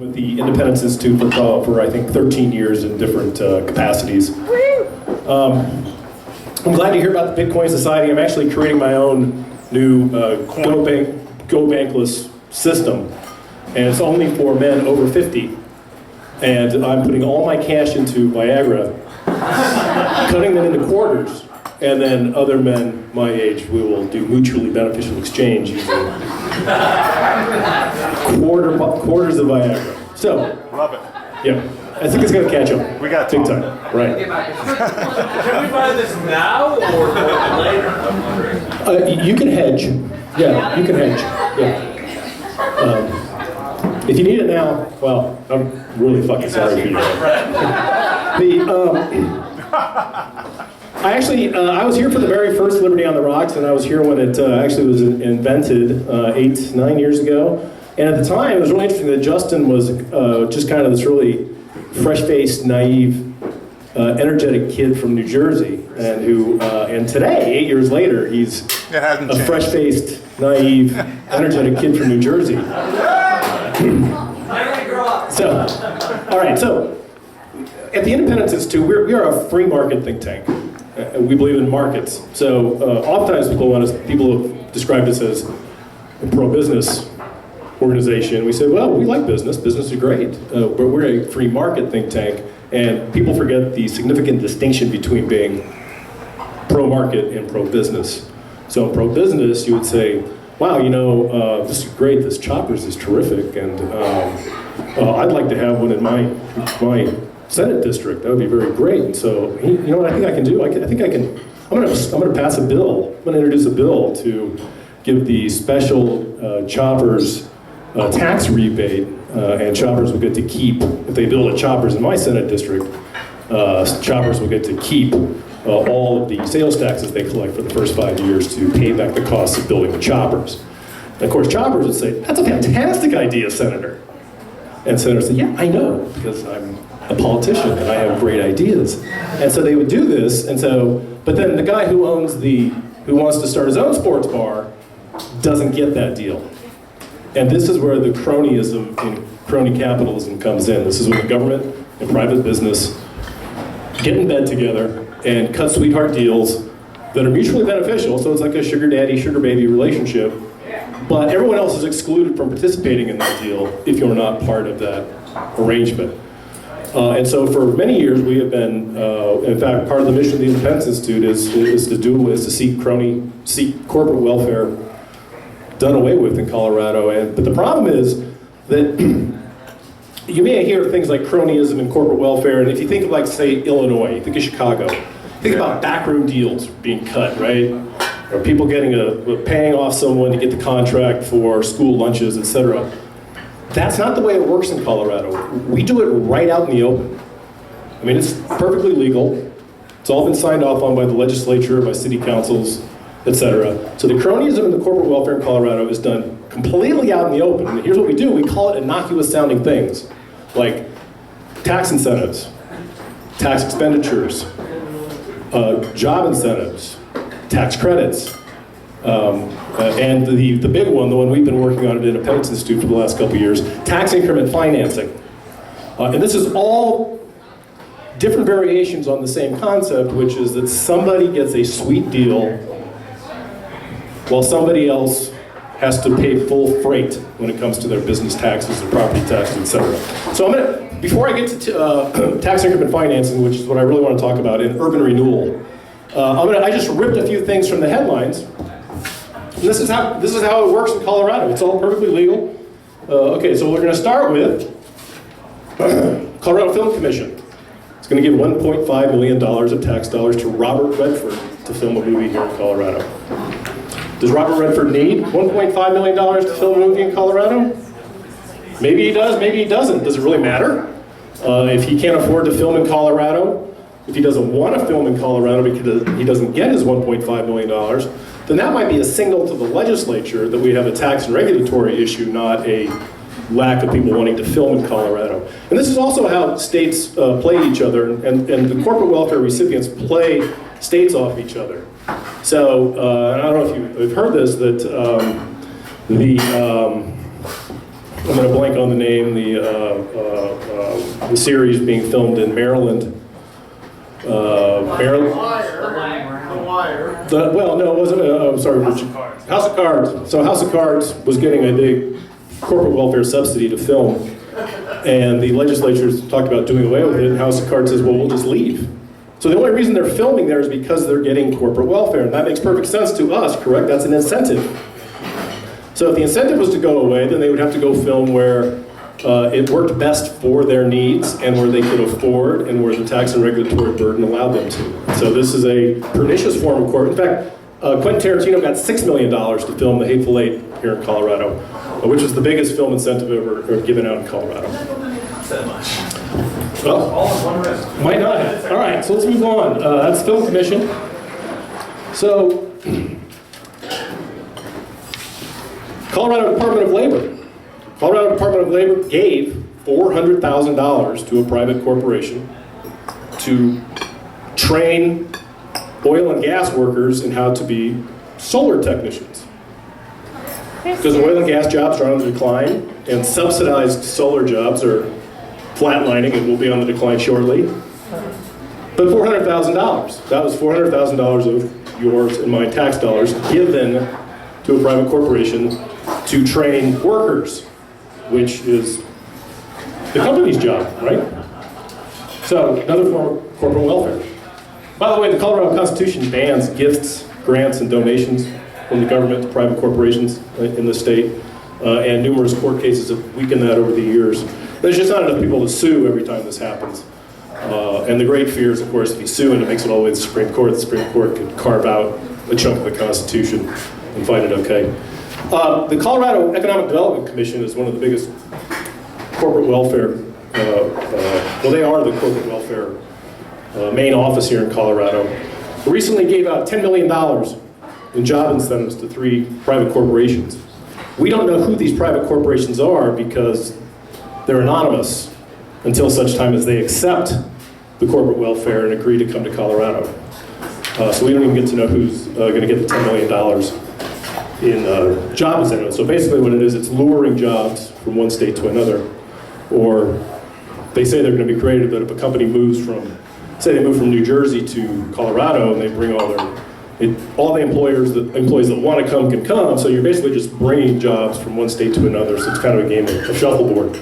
with the Independence Institute for I think 13 years in different capacities. I'm glad to hear about the Bitcoin Society. I'm actually creating my own new Go Bankless system, and it's only for men over 50. And I'm putting all my cash into Viagra, cutting them into quarters, and then other men my age, we will do mutually beneficial exchange using quarters of Viagra. So, love it. Yeah, I think it's going to catch up. We got big time, right? Can we buy this now or later? I'm wondering. You can hedge. Yeah, you can hedge. Yeah. If you need it now, well, I'm really fucking sorry for you. I was here for the very first Liberty on the Rocks, and I was here when it actually was invented 9 years ago. And at the time, it was really interesting that Justin was just kind of this really fresh-faced, naive, energetic kid from New Jersey, and and today, 8 years later, he's a fresh-faced, naive, energetic kid from New Jersey. So, all right, so at the Independence Institute, we are a free market think tank. We believe in markets. So oftentimes people have described us as a pro-business organization. We say, well, we like business. Business is great. But we're a free market think tank. And people forget the significant distinction between being pro-market and pro-business. So in pro-business, you would say, wow, this is great. This Choppers is terrific. And I'd like to have one in my Senate district. That would be very great. And so, you know what I think I can do? I'm going to pass a bill. I'm going to introduce a bill to give the special Choppers tax rebate, and Choppers will get to keep, if they build a Choppers in my Senate district, Choppers will get to keep all of the sales taxes they collect for the first 5 years to pay back the costs of building the Choppers. And of course, Choppers would say, that's a fantastic idea, Senator. And Senator said, yeah, I know, because I'm a politician and I have great ideas. And so they would do this, but then the guy who wants to start his own sports bar doesn't get that deal. And this is where the cronyism and crony capitalism comes in. This is when the government and private business get in bed together and cut sweetheart deals that are mutually beneficial, so it's like a sugar daddy, sugar baby relationship, but everyone else is excluded from participating in that deal if you're not part of that arrangement. And so for many years we have been, in fact, part of the mission of the Independence Institute is to seek corporate welfare done away with in Colorado. But the problem is that you may hear things like cronyism and corporate welfare, and if you think of, like, say, Illinois, you think of Chicago, think about backroom deals being cut, right? Or people paying off someone to get the contract for school lunches, etc. That's not the way it works in Colorado. We do it right out in the open. I mean, it's perfectly legal. It's all been signed off on by the legislature, by city councils, etc. So the cronyism and the corporate welfare in Colorado is done completely out in the open. And here's what we do. We call it innocuous sounding things, like tax incentives, tax expenditures, job incentives, tax credits, and the big one, the one we've been working on at Independence Institute for the last couple of years, tax increment financing. And this is all different variations on the same concept, which is that somebody gets a sweet deal while somebody else has to pay full freight when it comes to their business taxes, their property taxes, etc. So before I get to tax increment financing, which is what I really want to talk about, in urban renewal, I just ripped a few things from the headlines. And this is how it works in Colorado. It's all perfectly legal. Okay, so we're going to start with Colorado Film Commission. It's going to give $1.5 million of tax dollars to Robert Redford to film a movie here in Colorado. Does Robert Redford need $1.5 million to film a movie in Colorado? Maybe he does, maybe he doesn't. Does it really matter? If he can't afford to film in Colorado, if he doesn't want to film in Colorado because he doesn't get his $1.5 million, then that might be a signal to the legislature that we have a tax and regulatory issue, not a lack of people wanting to film in Colorado. And this is also how states play each other, and the corporate welfare recipients play states off each other. So, I don't know if you've heard this, that I'm going to blank on the name, the series being filmed in Maryland. Maryland. The Wire. Well, no, it wasn't. I'm sorry, Richard. House of Cards. So House of Cards was getting a big corporate welfare subsidy to film, and the legislature talked about doing away with it. And House of Cards says, "Well, we'll just leave." So the only reason they're filming there is because they're getting corporate welfare, and that makes perfect sense to us, correct? That's an incentive. So if the incentive was to go away, then they would have to go film where it worked best for their needs and where they could afford and where the tax and regulatory burden allowed them to. So this is a pernicious form of corporate. In fact, Quentin Tarantino got $6 million to film The Hateful Eight here in Colorado, which is the biggest film incentive ever given out in Colorado. That much. Well, All in one rest. might not have. All right, so let's move on. That's Film Commission. So, Colorado Department of Labor. Colorado Department of Labor gave $400,000 to a private corporation to train oil and gas workers in how to be solar technicians. Because oil and gas jobs are on the decline, and subsidized solar jobs are flatlining and will be on the decline shortly. But $400,000, that was $400,000 of yours and my tax dollars given to a private corporation to train workers, which is the company's job, right? So, another form of corporate welfare. By the way, the Colorado Constitution bans gifts, grants, and donations from the government to private corporations in the state, and numerous court cases have weakened that over the years. There's just not enough people to sue every time this happens. And the great fear is, of course, if you sue and it makes it all the way to the Supreme Court could carve out a chunk of the Constitution and find it okay. The Colorado Economic Development Commission is one of the biggest corporate welfare, well, they are the corporate welfare main office here in Colorado. Recently gave out $10 million in job incentives to 3 private corporations. We don't know who these private corporations are because they're anonymous until such time as they accept the corporate welfare and agree to come to Colorado. So we don't even get to know who's going to get the $10 million in job incentives. So basically what it is, it's luring jobs from one state to another. Or they say they're going to be creative, that if a company moves from, say they move from New Jersey to Colorado and they bring all the employees that want to come can come, so you're basically just bringing jobs from one state to another, so it's kind of a game of shuffleboard.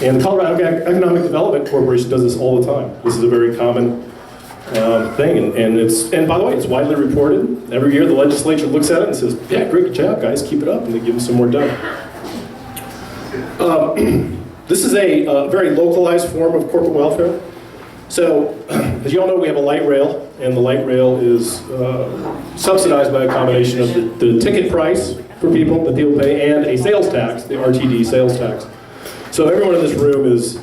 And the Colorado Economic Development Corporation does this all the time. This is a very common thing, and by the way, it's widely reported. Every year the legislature looks at it and says, yeah, great job, guys, keep it up, and they give them some more done. This is a very localized form of corporate welfare. So, as you all know, we have a light rail, and the light rail is subsidized by a combination of the ticket price for people that people pay and a sales tax, the RTD sales tax. So everyone in this room is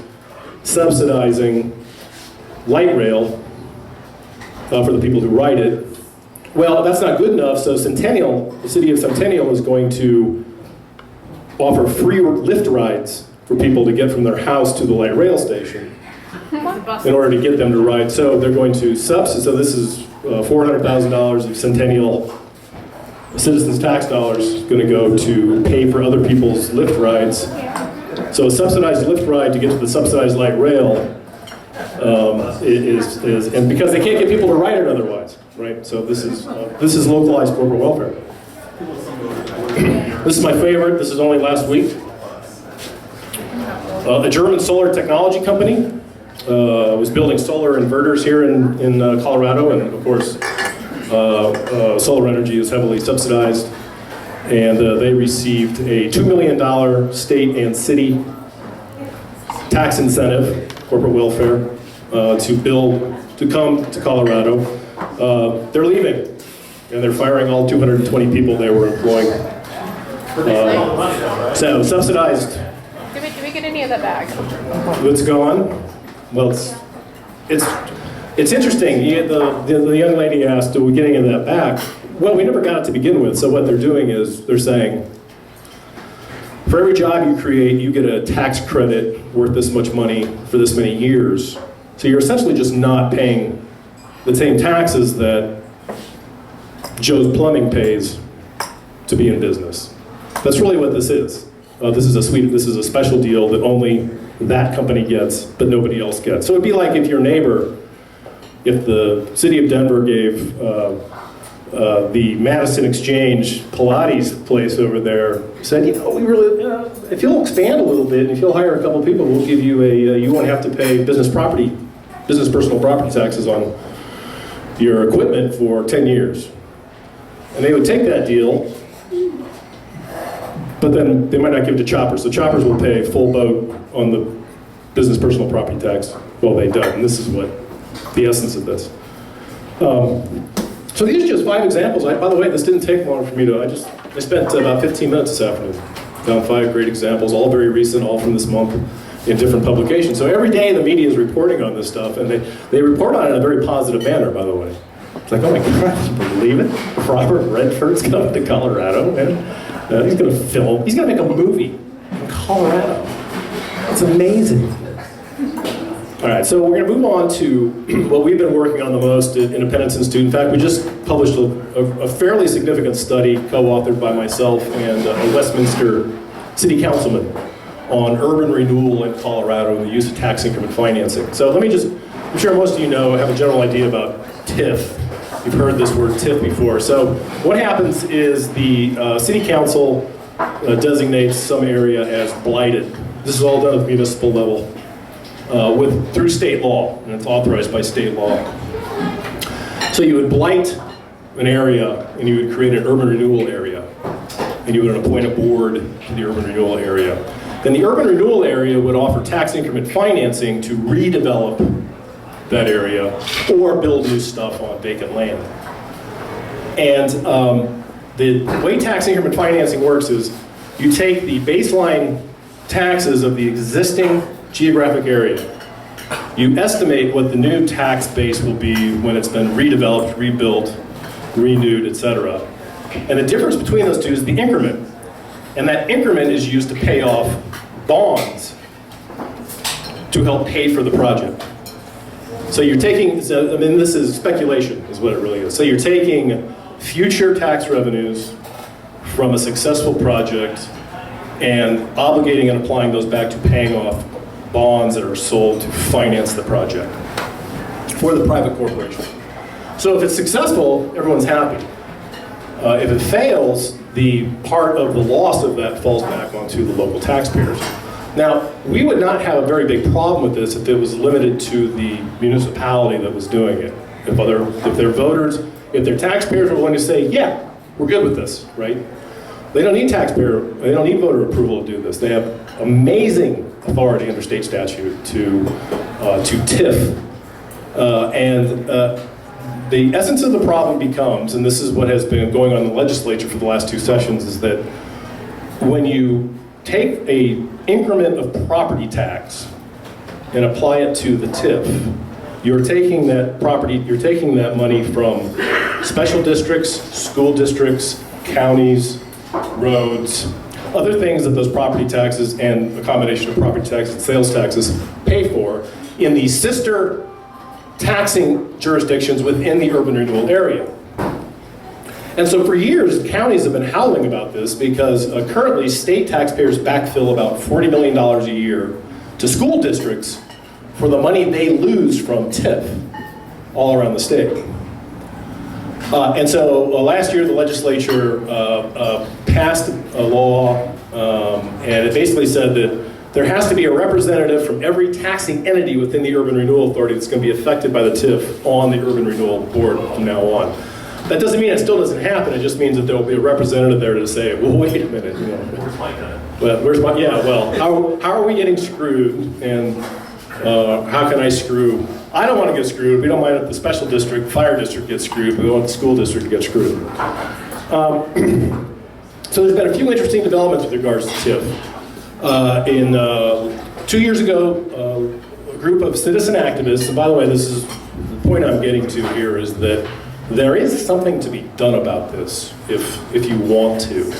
subsidizing light rail for the people who ride it. Well, that's not good enough, so Centennial, the city of Centennial, is going to offer free lift rides for people to get from their house to the light rail station in order to get them to ride. So they're going to subsidize, so this is $400,000 of Centennial citizens' tax dollars going to go to pay for other people's lift rides. So a subsidized lift ride to get to the subsidized light rail is and because they can't get people to ride it otherwise, right? So this is localized corporate welfare. This is my favorite. This is only last week. A German solar technology company was building solar inverters here in Colorado, and of course, solar energy is heavily subsidized. And they received a $2 million state and city tax incentive, corporate welfare, to come to Colorado. They're leaving, and they're firing all 220 people they were employing. So subsidized. Did we get any of that back? It's gone. Well, it's interesting. The young lady asked, "Are we getting any of that back?" Well, we never got it to begin with. So what they're doing is they're saying, for every job you create, you get a tax credit worth this much money for this many years. So you're essentially just not paying the same taxes that Joe's Plumbing pays to be in business. That's really what this is. This is a special deal that only that company gets, but nobody else gets. So it'd be like if your neighbor, if the city of Denver gave the Madison Exchange Pilates place over there, said, you know, we really, if you'll expand a little bit and if you'll hire a couple people, we'll give you you won't have to pay business personal property taxes on your equipment for 10 years. And they would take that deal, but then they might not give it to Choppers. So Choppers will pay full boat on the business personal property tax. Well, they don't, and this is what the essence of this. So these are just 5 examples. By the way, this didn't take long for me to, I spent about 15 minutes this afternoon. Found 5 great examples, all very recent, all from this month in different publications. So every day the media is reporting on this stuff, and they report on it in a very positive manner, by the way. It's like, oh my God, can you believe it? Robert Redford's coming to Colorado, man. He's gonna film, he's gonna make a movie in Colorado. It's amazing. All right, so we're gonna move on to what we've been working on the most at Independence Institute. In fact, we just published a fairly significant study co-authored by myself and a Westminster city councilman on urban renewal in Colorado and the use of tax increment financing. So let me just, I'm sure most of you know, have a general idea about TIF. You've heard this word TIF before. So what happens is the city council designates some area as blighted. This is all done at the municipal level through state law, and it's authorized by state law. So you would blight an area, and you would create an urban renewal area, and you would appoint a board to the urban renewal area. Then the urban renewal area would offer tax increment financing to redevelop that area or build new stuff on vacant land. And the way tax increment financing works is you take the baseline taxes of the existing geographic area. You estimate what the new tax base will be when it's been redeveloped, rebuilt, renewed, etc. And the difference between those two is the increment. And that increment is used to pay off bonds to help pay for the project. So you're taking, this is speculation, is what it really is. So you're taking future tax revenues from a successful project and obligating and applying those back to paying off bonds that are sold to finance the project for the private corporation. So if it's successful, everyone's happy. If it fails, the part of the loss of that falls back onto the local taxpayers. Now, we would not have a very big problem with this if it was limited to the municipality that was doing it. If their voters, if their taxpayers were willing to say, yeah, we're good with this, right? They don't need voter approval to do this. They have amazing authority under state statute to TIF. The essence of the problem becomes, and this is what has been going on in the legislature for the last 2 sessions, is that when you take an increment of property tax and apply it to the TIF, you're taking that money from special districts, school districts, counties, roads, other things that those property taxes and a combination of property taxes and sales taxes pay for in the sister taxing jurisdictions within the urban renewal area. And so for years, counties have been howling about this because currently state taxpayers backfill about $40 million a year to school districts for the money they lose from TIF all around the state. And so last year the legislature passed a law and it basically said that there has to be a representative from every taxing entity within the Urban Renewal Authority that's going to be affected by the TIF on the Urban Renewal Board from now on. That doesn't mean it still doesn't happen. It just means that there will be a representative there to say, well, wait a minute. You know, Where's my gun? well, where's my, yeah, well, how are we getting screwed? And how can I screw? I don't want to get screwed. We don't mind if the special district, fire district gets screwed. We want the school district to get screwed. So there's been a few interesting developments with regards to TIF. 2 years ago, a group of citizen activists, and by the way, this is the point I'm getting to here, is that there is something to be done about this if you want to.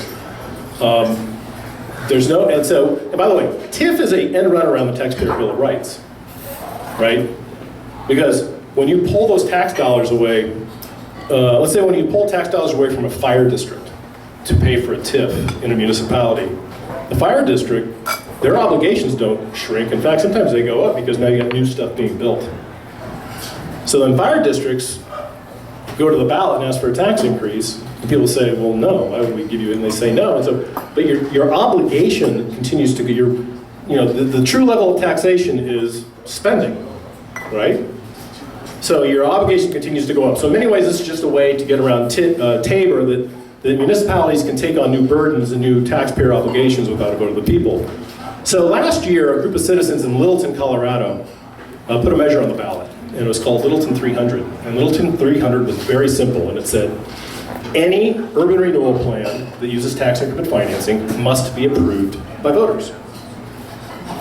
And by the way, TIF is an end run around the Taxpayer Bill of Rights, right? Because when you pull those tax dollars away, let's say when you pull tax dollars away from a fire district to pay for a TIF in a municipality, The fire district, their obligations don't shrink. In fact, sometimes they go up because now you got new stuff being built. So then fire districts go to the ballot and ask for a tax increase. And people say, well, no, why would we give you it? And they say no. And so, but your obligation continues to go, the true level of taxation is spending, right? So your obligation continues to go up. So in many ways, this is just a way to get around Tabor that municipalities can take on new burdens and new taxpayer obligations without a vote of the people. So last year, a group of citizens in Littleton, Colorado, put a measure on the ballot, and it was called Littleton 300. And Littleton 300 was very simple, and it said, any urban renewal plan that uses tax increment financing must be approved by voters.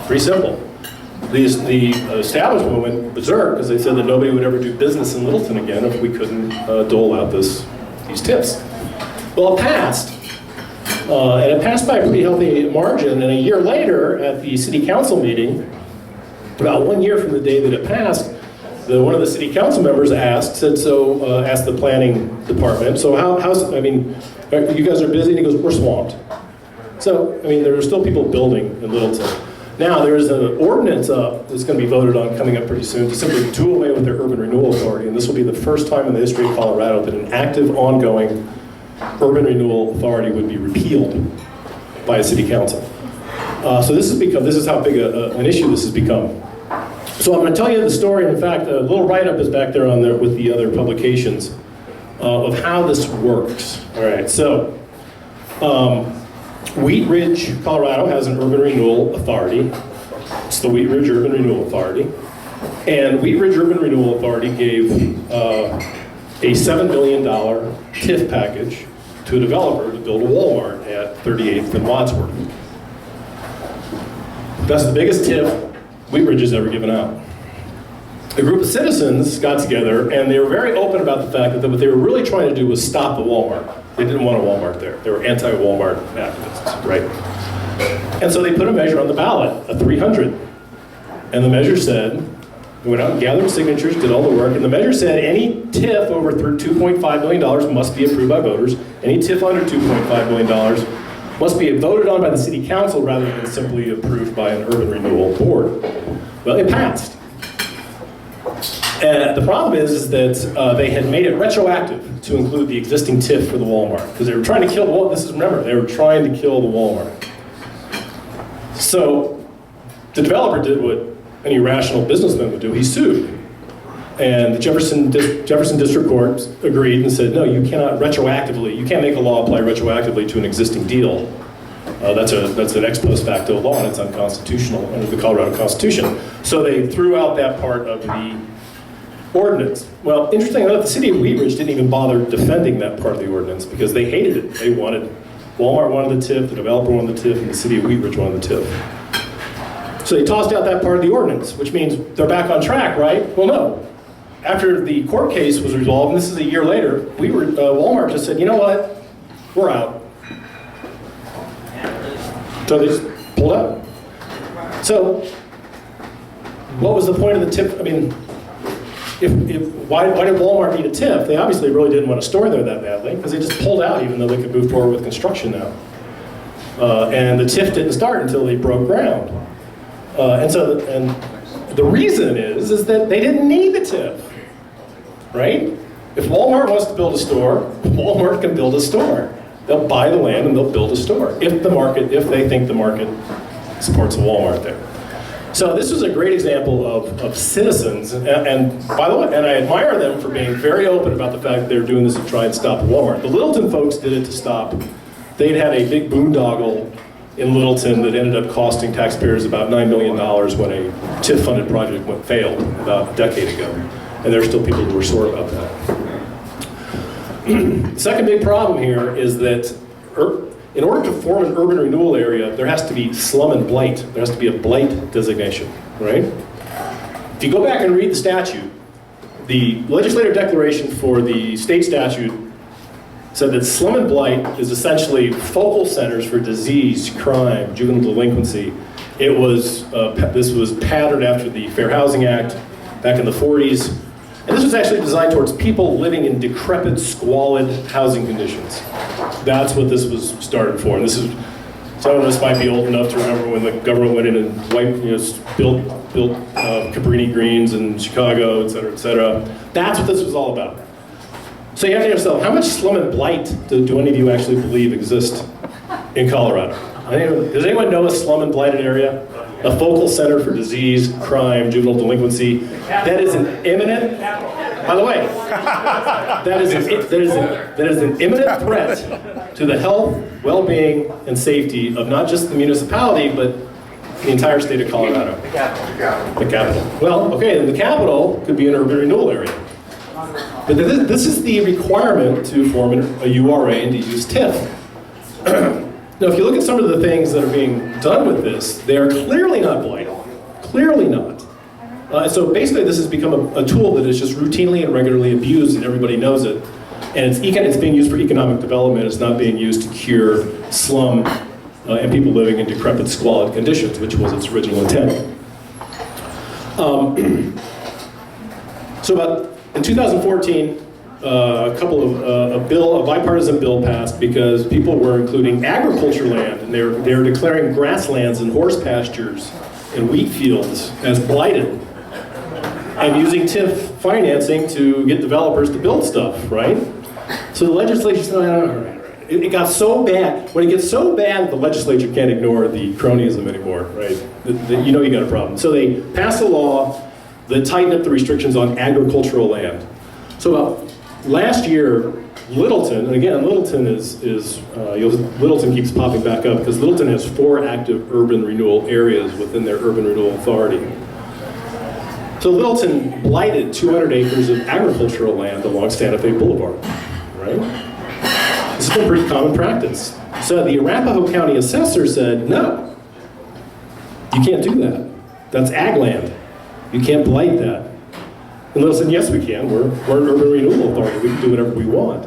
Pretty simple. The establishment went berserk because they said that nobody would ever do business in Littleton again if we couldn't dole out these tips. Well, it passed, and it passed by a pretty healthy margin, and a year later at the city council meeting, about 1 year from the day that it passed, one of the city council members asked the planning department, so you guys are busy? And he goes, we're swamped. So, there are still people building in Littleton. Now, there is an ordinance up that's going to be voted on coming up pretty soon to simply do away with their urban renewal authority, and this will be the first time in the history of Colorado that an active, ongoing urban renewal authority would be repealed by a city council. So this is how big an issue this has become. So I'm going to tell you the story. In fact, a little write-up is back there on there with the other publications of how this works. All right, so Wheat Ridge, Colorado has an urban renewal authority. It's the Wheat Ridge Urban Renewal Authority. And Wheat Ridge Urban Renewal Authority gave a $7 million TIF package to a developer to build a Walmart at 38th and Wadsworth. That's the biggest TIF Wheat Ridge has ever given out. A group of citizens got together and they were very open about the fact that what they were really trying to do was stop the Walmart. They didn't want a Walmart there. They were anti-Walmart activists, right? And so they put a measure on the ballot, a 300. And the measure said, we went out and gathered signatures, did all the work, and the measure said any TIF over $2.5 million must be approved by voters. Any TIF under $2.5 million must be voted on by the city council rather than simply approved by an urban renewal board. Well, it passed. And the problem is that they had made it retroactive to include the existing TIF for the Walmart, because they were trying to kill the Walmart. Remember, they were trying to kill the Walmart. So the developer did what any rational businessman would do. He sued. And the Jefferson District Court agreed and said, no, you cannot make a law apply retroactively to an existing deal. That's an ex post facto law, and it's unconstitutional under the Colorado Constitution. So they threw out that part of the ordinance. Well, interestingly enough, the city of Wheat Ridge didn't even bother defending that part of the ordinance because they hated it. Walmart wanted the TIF, the developer wanted the TIF, and the city of Wheat Ridge wanted the TIF. So they tossed out that part of the ordinance, which means they're back on track, right? Well, no. After the court case was resolved, and this is a year later, Walmart just said, you know what, we're out. So they just pulled out. So what was the point of the TIF? Why did Walmart need a TIF? They obviously really didn't want to store there that badly because they just pulled out even though they could move forward with construction now. And the TIF didn't start until they broke ground. And the reason is that they didn't need the TIF, right? If Walmart wants to build a store, Walmart can build a store. They'll buy the land and they'll build a store if they think the market supports a Walmart there. So this was a great example of citizens, and by the way, and I admire them for being very open about the fact that they're doing this to try and stop Walmart. The Littleton folks did it to stop. They'd had a big boondoggle in Littleton that ended up costing taxpayers about $9 million when a TIF-funded project failed about a decade ago. And there are still people who are sore about that. The second big problem here is that in order to form an urban renewal area, there has to be slum and blight. There has to be a blight designation, right? If you go back and read the statute, the legislative declaration for the state statute said that slum and blight is essentially focal centers for disease, crime, juvenile delinquency. This was patterned after the Fair Housing Act back in the 40s. And this was actually designed towards people living in decrepit, squalid housing conditions. That's what this was started for. And this is Some of us might be old enough to remember when the government went in and wiped, built Cabrini Greens in Chicago, et cetera, et cetera. That's what this was all about. So you have to ask yourself, how much slum and blight do any of you actually believe exist in Colorado? Does anyone know a slum and blighted area? A focal center for disease, crime, juvenile delinquency. That is an imminent, by the way, that is an imminent threat to the health, well-being, and safety of not just the municipality, but the entire state of Colorado. The capital. Well, okay, then the capital could be an urban renewal area. But this is the requirement to form a URA and to use TIF. Now, if you look at some of the things that are being done with this, they are clearly not blighted. Clearly not. So basically, this has become a tool that is just routinely and regularly abused, and everybody knows it. And it's being used for economic development. It's not being used to cure slum and people living in decrepit, squalid conditions, which was its original intent. In 2014, a bipartisan bill passed because people were including agriculture land, and they were declaring grasslands and horse pastures and wheat fields as blighted, and using TIF financing to get developers to build stuff, right? So the legislature said, all right. It got so bad. When it gets so bad, the legislature can't ignore the cronyism anymore, right? You know you got a problem. So they passed a law that tightened up the restrictions on agricultural land. So last year, Littleton, and again, Littleton Littleton keeps popping back up because Littleton has 4 active urban renewal areas within their urban renewal authority. So Littleton blighted 200 acres of agricultural land along Santa Fe Boulevard, right? This has been pretty common practice. So the Arapahoe County assessor said, no, you can't do that. That's ag land. You can't blight that. And Littleton said, yes, we can. We're an urban renewal authority. We can do whatever we want.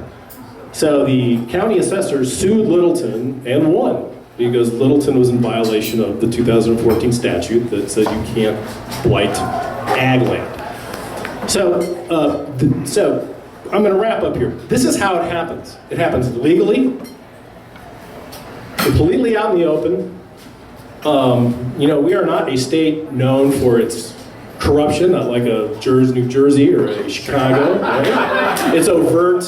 So the county assessor sued Littleton and won because Littleton was in violation of the 2014 statute that says you can't blight ag land. So I'm going to wrap up here. This is how it happens. It happens legally, completely out in the open. We are not a state known for its corruption, not like a New Jersey or a Chicago. Right? It's overt,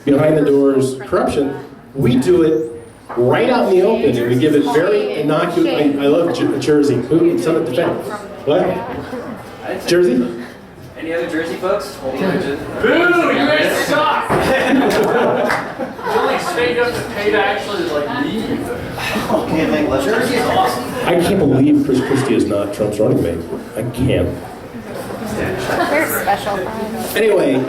behind the doors corruption. We do it right out in the open, and we give it very innocuous. I love Jersey. Who? Someone defend. What? Jersey? Any other Jersey folks? Boo! You guys suck! You only stayed up to pay to actually leave. Can't make less. Jersey is awesome. I can't believe Chris Christie is not Trump's running mate. I can't. They're special. Anyway,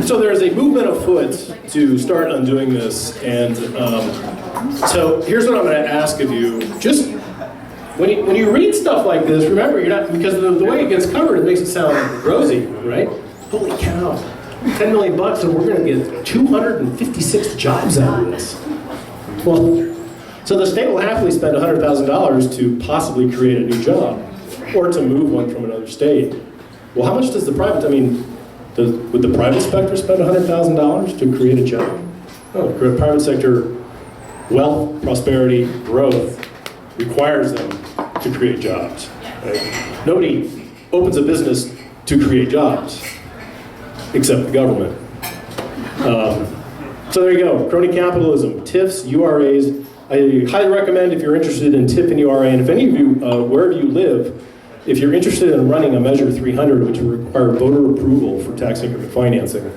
so there's a movement afoot to start undoing this, and so here's what I'm going to ask of you. Just when you read stuff like this, remember you're not, because the way it gets covered, it makes it sound rosy, right? Holy cow, $10 million, and we're going to get 256 jobs out of this. Well, so the state will happily spend $100,000 to possibly create a new job, or to move one from another state. Well, how much does the private, would the private sector spend $100,000 to create a job? No, the private sector, wealth, prosperity, growth requires them to create jobs. Right? Nobody opens a business to create jobs, except the government. So there you go, crony capitalism, TIFs, URAs. I highly recommend if you're interested in TIF and URA, and if any of you, wherever you live, if you're interested in running a Measure 300, which will require voter approval for tax increment financing,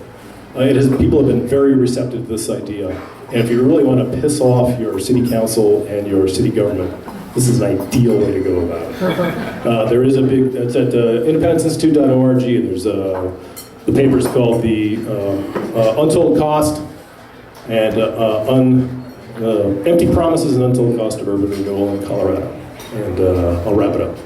people have been very receptive to this idea. And if you really want to piss off your city council and your city government, this is an ideal way to go about it. There is it's at independence.institute.org, and there's the paper's called The Untold Cost and Empty Promises and Untold Cost of Urban Renewal in Colorado. And I'll wrap it up.